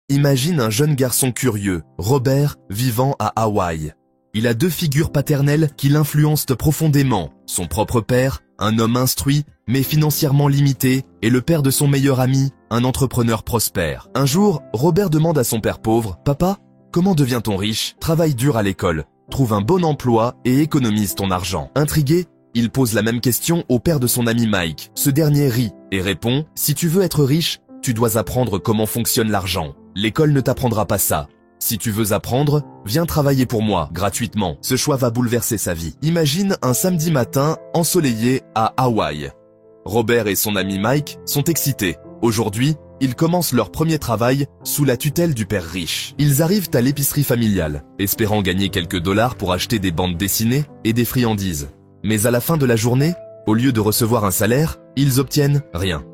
Imagine un jeune garçon curieux, Robert, vivant à Hawaï. Il a deux figures paternelles qui l'influencent profondément. Son propre père, un homme instruit, mais financièrement limité, et le père de son meilleur ami, un entrepreneur prospère. Un jour, Robert demande à son père pauvre, « Papa, comment devient-on riche? Travaille dur à l'école, trouve un bon emploi et économise ton argent. » Intrigué, il pose la même question au père de son ami Mike. Ce dernier rit et répond, « Si tu veux être riche, tu dois apprendre comment fonctionne l'argent. L'école ne t'apprendra pas ça. Si tu veux apprendre, viens travailler pour moi, gratuitement. » Ce choix va bouleverser sa vie. Imagine un samedi matin ensoleillé à Hawaï. Robert et son ami Mike sont excités. Aujourd'hui, ils commencent leur premier travail sous la tutelle du père riche. Ils arrivent à l'épicerie familiale, espérant gagner quelques dollars pour acheter des bandes dessinées et des friandises. Mais à la fin de la journée, au lieu de recevoir un salaire, ils obtiennent rien.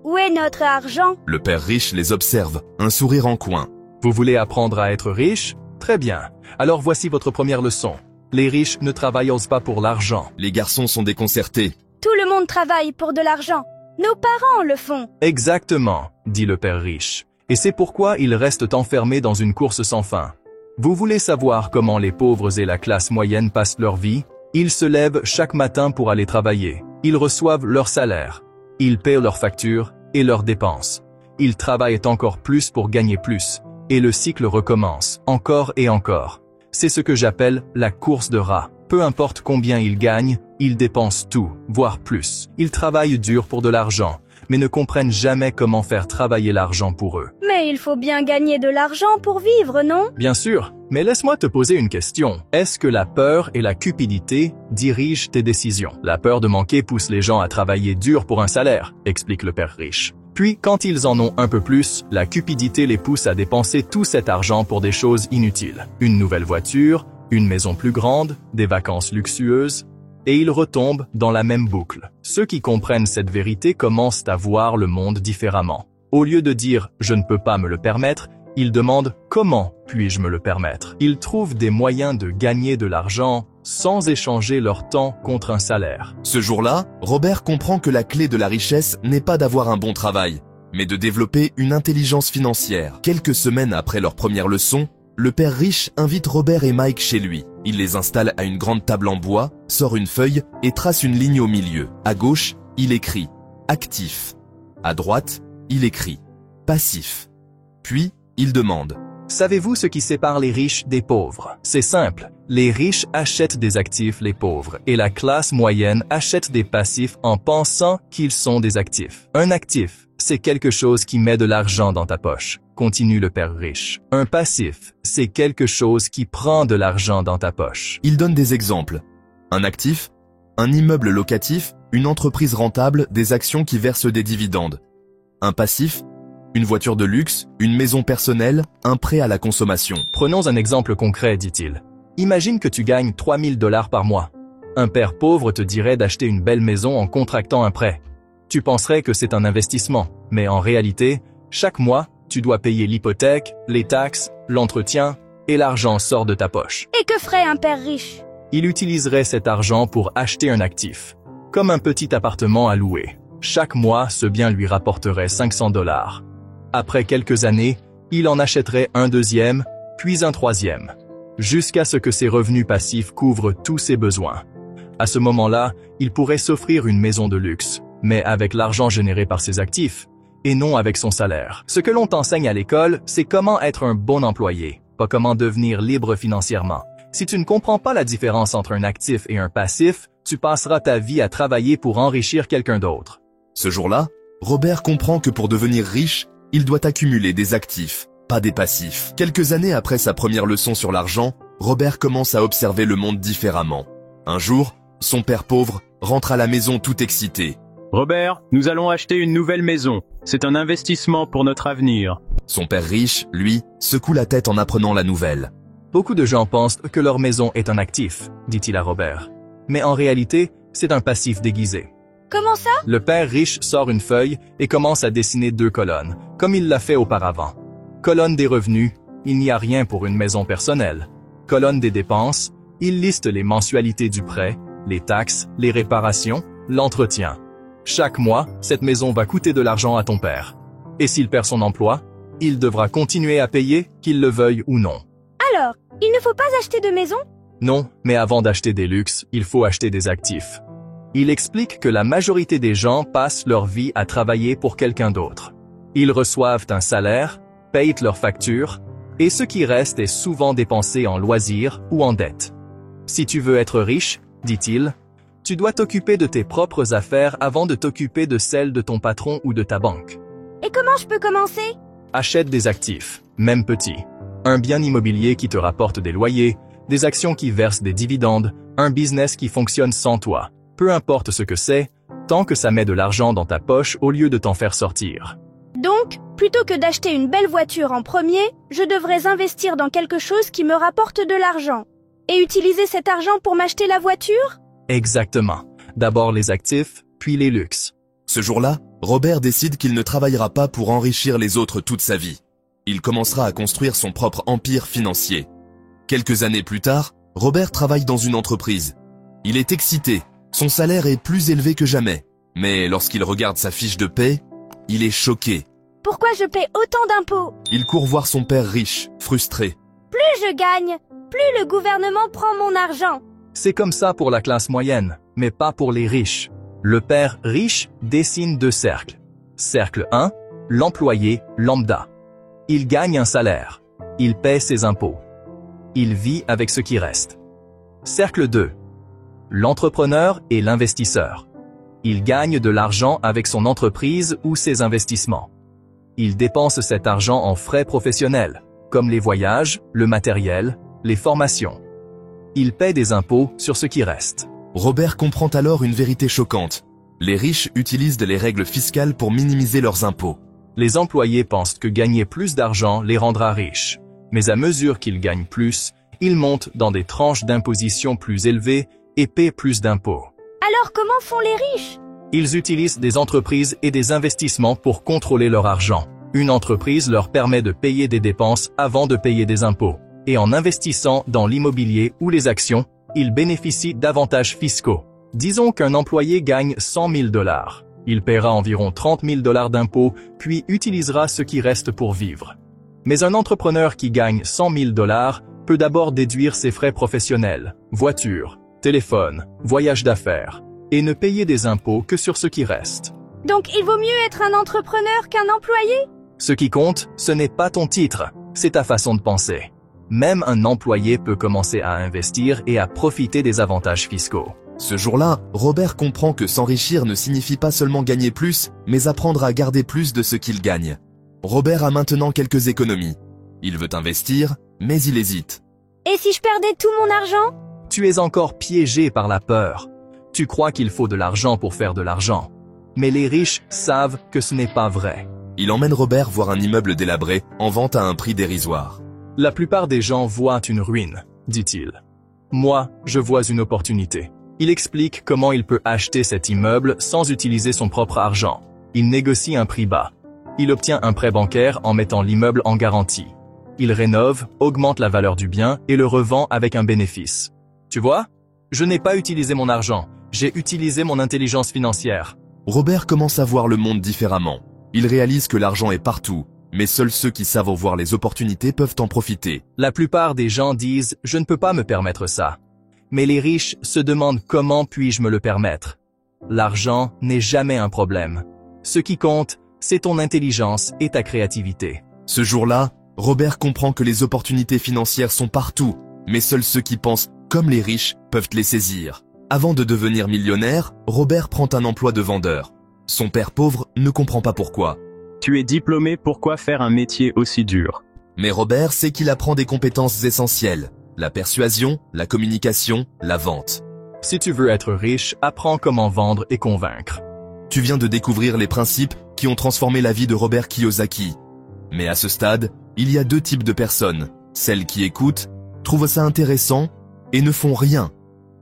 Où est notre argent? Le père riche les observe, un sourire en coin. Vous voulez apprendre à être riche? Très bien. Alors voici votre première leçon. Les riches ne travaillent pas pour l'argent. Les garçons sont déconcertés. Tout le monde travaille pour de l'argent. Nos parents le font. Exactement, dit le père riche. Et c'est pourquoi ils restent enfermés dans une course sans fin. Vous voulez savoir comment les pauvres et la classe moyenne passent leur vie? Ils se lèvent chaque matin pour aller travailler. Ils reçoivent leur salaire. Ils paient leurs factures et leurs dépenses. Ils travaillent encore plus pour gagner plus. Et le cycle recommence, encore et encore. C'est ce que j'appelle la course de rats. Peu importe combien ils gagnent, ils dépensent tout, voire plus. Ils travaillent dur pour de l'argent, mais ne comprennent jamais comment faire travailler l'argent pour eux. Mais il faut bien gagner de l'argent pour vivre, non? Bien sûr, mais laisse-moi te poser une question. Est-ce que la peur et la cupidité dirigent tes décisions? La peur de manquer pousse les gens à travailler dur pour un salaire, explique le père riche. Puis, quand ils en ont un peu plus, la cupidité les pousse à dépenser tout cet argent pour des choses inutiles. Une nouvelle voiture, une maison plus grande, des vacances luxueuses, et ils retombent dans la même boucle. Ceux qui comprennent cette vérité commencent à voir le monde différemment. Au lieu de dire « je ne peux pas me le permettre », ils demandent « comment puis-je me le permettre ?» Ils trouvent des moyens de gagner de l'argent sans échanger leur temps contre un salaire. Ce jour-là, Robert comprend que la clé de la richesse n'est pas d'avoir un bon travail, mais de développer une intelligence financière. Quelques semaines après leur première leçon, le père riche invite Robert et Mike chez lui. Il les installe à une grande table en bois, sort une feuille et trace une ligne au milieu. À gauche, il écrit « actif ». À droite, il écrit « passif ». Puis, il demande « Savez-vous ce qui sépare les riches des pauvres? C'est simple. Les riches achètent des actifs, les pauvres, et la classe moyenne achète des passifs en pensant qu'ils sont des actifs. Un actif, c'est quelque chose qui met de l'argent dans ta poche, continue le père riche. Un passif, c'est quelque chose qui prend de l'argent dans ta poche. Il donne des exemples. Un actif, un immeuble locatif, une entreprise rentable, des actions qui versent des dividendes. Un passif, une voiture de luxe, une maison personnelle, un prêt à la consommation. Prenons un exemple concret, dit-il. Imagine que tu gagnes 3000 $ par mois. Un père pauvre te dirait d'acheter une belle maison en contractant un prêt. Tu penserais que c'est un investissement, mais en réalité, chaque mois, tu dois payer l'hypothèque, les taxes, l'entretien, et l'argent sort de ta poche. Et que ferait un père riche? Il utiliserait cet argent pour acheter un actif, comme un petit appartement à louer. Chaque mois, ce bien lui rapporterait 500 $. Après quelques années, il en achèterait un deuxième, puis un troisième, jusqu'à ce que ses revenus passifs couvrent tous ses besoins. À ce moment-là, il pourrait s'offrir une maison de luxe, mais avec l'argent généré par ses actifs, et non avec son salaire. Ce que l'on t'enseigne à l'école, c'est comment être un bon employé, pas comment devenir libre financièrement. Si tu ne comprends pas la différence entre un actif et un passif, tu passeras ta vie à travailler pour enrichir quelqu'un d'autre. Ce jour-là, Robert comprend que pour devenir riche, il doit accumuler des actifs, pas des passifs. Quelques années après sa première leçon sur l'argent, Robert commence à observer le monde différemment. Un jour, son père pauvre rentre à la maison tout excité. « Robert, nous allons acheter une nouvelle maison. C'est un investissement pour notre avenir. » Son père riche, lui, secoue la tête en apprenant la nouvelle. « Beaucoup de gens pensent que leur maison est un actif, dit-il à Robert. Mais en réalité, c'est un passif déguisé. Comment ça? Le père riche sort une feuille et commence à dessiner 2 colonnes, comme il l'a fait auparavant. Colonne des revenus, il n'y a rien pour une maison personnelle. Colonne des dépenses, il liste les mensualités du prêt, les taxes, les réparations, l'entretien. Chaque mois, cette maison va coûter de l'argent à ton père. Et s'il perd son emploi, Il devra continuer à payer, qu'il le veuille ou non. Alors, il ne faut pas acheter de maison? Non, mais avant d'acheter des luxes, il faut acheter des actifs. Il explique que la majorité des gens passent leur vie à travailler pour quelqu'un d'autre. Ils reçoivent un salaire, payent leurs factures, et ce qui reste est souvent dépensé en loisirs ou en dettes. Si tu veux être riche, dit-il, tu dois t'occuper de tes propres affaires avant de t'occuper de celles de ton patron ou de ta banque. Et comment je peux commencer? Achète des actifs, même petits. Un bien immobilier qui te rapporte des loyers, des actions qui versent des dividendes, un business qui fonctionne sans toi. Peu importe ce que c'est, tant que ça met de l'argent dans ta poche au lieu de t'en faire sortir. Donc, plutôt que d'acheter une belle voiture en premier, je devrais investir dans quelque chose qui me rapporte de l'argent. Et utiliser cet argent pour m'acheter la voiture? Exactement. D'abord les actifs, puis les luxes. Ce jour-là, Robert décide qu'il ne travaillera pas pour enrichir les autres toute sa vie. Il commencera à construire son propre empire financier. Quelques années plus tard, Robert travaille dans une entreprise. Il est excité. Son salaire est plus élevé que jamais. Mais lorsqu'il regarde sa fiche de paie, il est choqué. Pourquoi je paie autant d'impôts? Il court voir son père riche, frustré. Plus je gagne, plus le gouvernement prend mon argent. C'est comme ça pour la classe moyenne, mais pas pour les riches. Le père riche dessine 2 cercles. Cercle 1, l'employé lambda. Il gagne un salaire. Il paie ses impôts. Il vit avec ce qui reste. Cercle 2, l'entrepreneur et l'investisseur. Il gagne de l'argent avec son entreprise ou ses investissements. Il dépense cet argent en frais professionnels, comme les voyages, le matériel, les formations. Il paie des impôts sur ce qui reste. Robert comprend alors une vérité choquante. Les riches utilisent les règles fiscales pour minimiser leurs impôts. Les employés pensent que gagner plus d'argent les rendra riches. Mais à mesure qu'ils gagnent plus, ils montent dans des tranches d'imposition plus élevées et paient plus d'impôts. Alors comment font les riches? Ils utilisent des entreprises et des investissements pour contrôler leur argent. Une entreprise leur permet de payer des dépenses avant de payer des impôts. Et en investissant dans l'immobilier ou les actions, ils bénéficient d'avantages fiscaux. Disons qu'un employé gagne 100 000 $. Il paiera environ 30 000 $ d'impôts, puis utilisera ce qui reste pour vivre. Mais un entrepreneur qui gagne 100 000 $ peut d'abord déduire ses frais professionnels, voiture, téléphone, voyage d'affaires, et ne payer des impôts que sur ce qui reste. Donc il vaut mieux être un entrepreneur qu'un employé? Ce qui compte, ce n'est pas ton titre, c'est ta façon de penser. Même un employé peut commencer à investir et à profiter des avantages fiscaux. Ce jour-là, Robert comprend que s'enrichir ne signifie pas seulement gagner plus, mais apprendre à garder plus de ce qu'il gagne. Robert a maintenant quelques économies. Il veut investir, mais il hésite. Et si je perdais tout mon argent? Tu es encore piégé par la peur. Tu crois qu'il faut de l'argent pour faire de l'argent. Mais les riches savent que ce n'est pas vrai. Il emmène Robert voir un immeuble délabré, en vente à un prix dérisoire. La plupart des gens voient une ruine, dit-il. Moi, je vois une opportunité. Il explique comment il peut acheter cet immeuble sans utiliser son propre argent. Il négocie un prix bas. Il obtient un prêt bancaire en mettant l'immeuble en garantie. Il rénove, augmente la valeur du bien et le revend avec un bénéfice. Tu vois? Je n'ai pas utilisé mon argent, j'ai utilisé mon intelligence financière. Robert commence à voir le monde différemment. Il réalise que l'argent est partout, mais seuls ceux qui savent voir les opportunités peuvent en profiter. La plupart des gens disent « je ne peux pas me permettre ça ». Mais les riches se demandent « comment puis-je me le permettre ». L'argent n'est jamais un problème. Ce qui compte, c'est ton intelligence et ta créativité. Ce jour-là, Robert comprend que les opportunités financières sont partout, mais seuls ceux qui pensent comme les riches peuvent les saisir. Avant de devenir millionnaire, Robert prend un emploi de vendeur. Son père pauvre ne comprend pas pourquoi. Tu es diplômé, pourquoi faire un métier aussi dur? Mais Robert sait qu'il apprend des compétences essentielles. La persuasion, la communication, la vente. Si tu veux être riche, apprends comment vendre et convaincre. Tu viens de découvrir les principes qui ont transformé la vie de Robert Kiyosaki. Mais à ce stade, il y a 2 types de personnes. Celles qui écoutent, trouvent ça intéressant et ne font rien.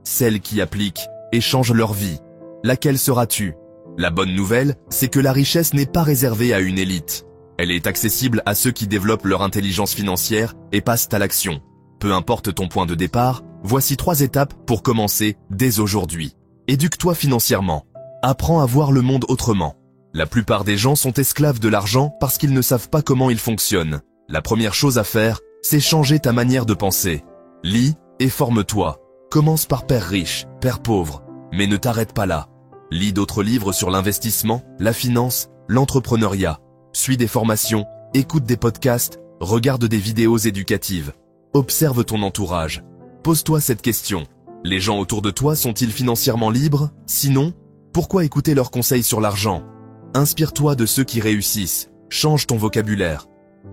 Celles qui appliquent et changent leur vie. Laquelle seras-tu? La bonne nouvelle, c'est que la richesse n'est pas réservée à une élite. Elle est accessible à ceux qui développent leur intelligence financière et passent à l'action. Peu importe ton point de départ, voici 3 étapes pour commencer dès aujourd'hui. Éduque-toi financièrement. Apprends à voir le monde autrement. La plupart des gens sont esclaves de l'argent parce qu'ils ne savent pas comment il fonctionne. La première chose à faire, c'est changer ta manière de penser. Lis et forme-toi. Commence par Père riche, Père pauvre, mais ne t'arrête pas là. Lis d'autres livres sur l'investissement, la finance, l'entrepreneuriat. Suis des formations, écoute des podcasts, regarde des vidéos éducatives. Observe ton entourage. Pose-toi cette question. Les gens autour de toi sont-ils financièrement libres? Sinon, pourquoi écouter leurs conseils sur l'argent? Inspire-toi de ceux qui réussissent. Change ton vocabulaire.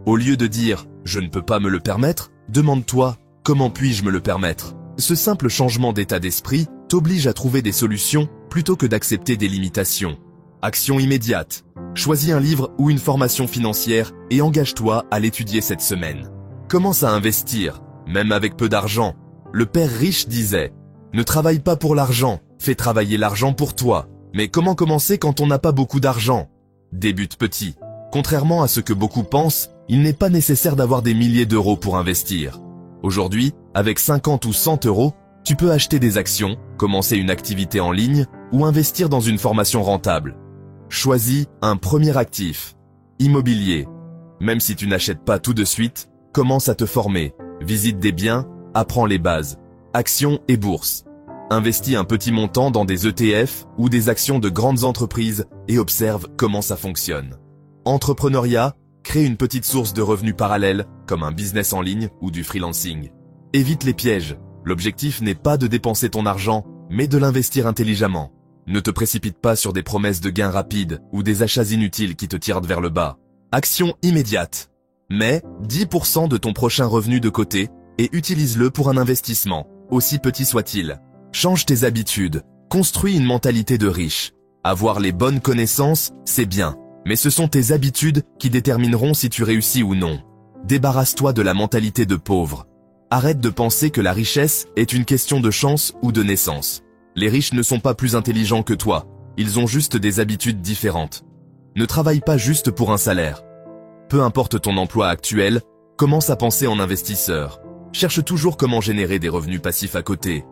Au lieu de dire « je ne peux pas me le permettre », demande-toi « comment puis-je me le permettre ?» Ce simple changement d'état d'esprit t'oblige à trouver des solutions plutôt que d'accepter des limitations. Action immédiate. Choisis un livre ou une formation financière et engage-toi à l'étudier cette semaine. Commence à investir, même avec peu d'argent. Le père riche disait « Ne travaille pas pour l'argent, fais travailler l'argent pour toi. » Mais comment commencer quand on n'a pas beaucoup d'argent? Débute petit. Contrairement à ce que beaucoup pensent, il n'est pas nécessaire d'avoir des milliers d'euros pour investir. Aujourd'hui, avec 50 ou 100 euros, tu peux acheter des actions, commencer une activité en ligne ou investir dans une formation rentable. Choisis un premier actif. Immobilier. Même si tu n'achètes pas tout de suite, commence à te former. Visite des biens, apprends les bases. Actions et bourse. Investis un petit montant dans des ETF ou des actions de grandes entreprises et observe comment ça fonctionne. Entrepreneuriat, crée une petite source de revenus parallèles, comme un business en ligne ou du freelancing. Évite les pièges. L'objectif n'est pas de dépenser ton argent, mais de l'investir intelligemment. Ne te précipite pas sur des promesses de gains rapides ou des achats inutiles qui te tirent vers le bas. Action immédiate. Mets 10% de ton prochain revenu de côté et utilise-le pour un investissement, aussi petit soit-il. Change tes habitudes, construis une mentalité de riche. Avoir les bonnes connaissances, c'est bien, mais ce sont tes habitudes qui détermineront si tu réussis ou non. Débarrasse-toi de la mentalité de pauvre. Arrête de penser que la richesse est une question de chance ou de naissance. Les riches ne sont pas plus intelligents que toi, ils ont juste des habitudes différentes. Ne travaille pas juste pour un salaire. Peu importe ton emploi actuel, commence à penser en investisseur. Cherche toujours comment générer des revenus passifs à côté.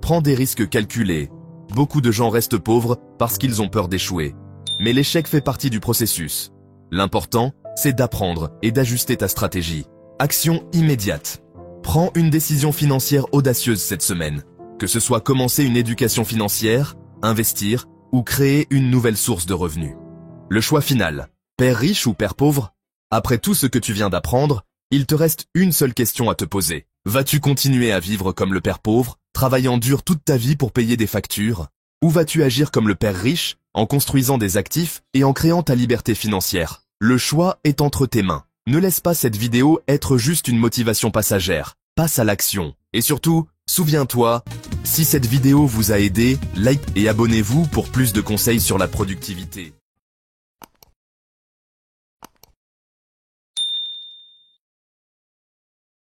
Prends des risques calculés. Beaucoup de gens restent pauvres parce qu'ils ont peur d'échouer. Mais l'échec fait partie du processus. L'important, c'est d'apprendre et d'ajuster ta stratégie. Action immédiate. Prends une décision financière audacieuse cette semaine. Que ce soit commencer une éducation financière, investir ou créer une nouvelle source de revenus. Le choix final. Père riche ou père pauvre? Après tout ce que tu viens d'apprendre, il te reste une seule question à te poser. Vas-tu continuer à vivre comme le père pauvre, travaillant dur toute ta vie pour payer des factures? Ou vas-tu agir comme le père riche, en construisant des actifs et en créant ta liberté financière? Le choix est entre tes mains. Ne laisse pas cette vidéo être juste une motivation passagère. Passe à l'action. Et surtout, souviens-toi, si cette vidéo vous a aidé, like et abonnez-vous pour plus de conseils sur la productivité.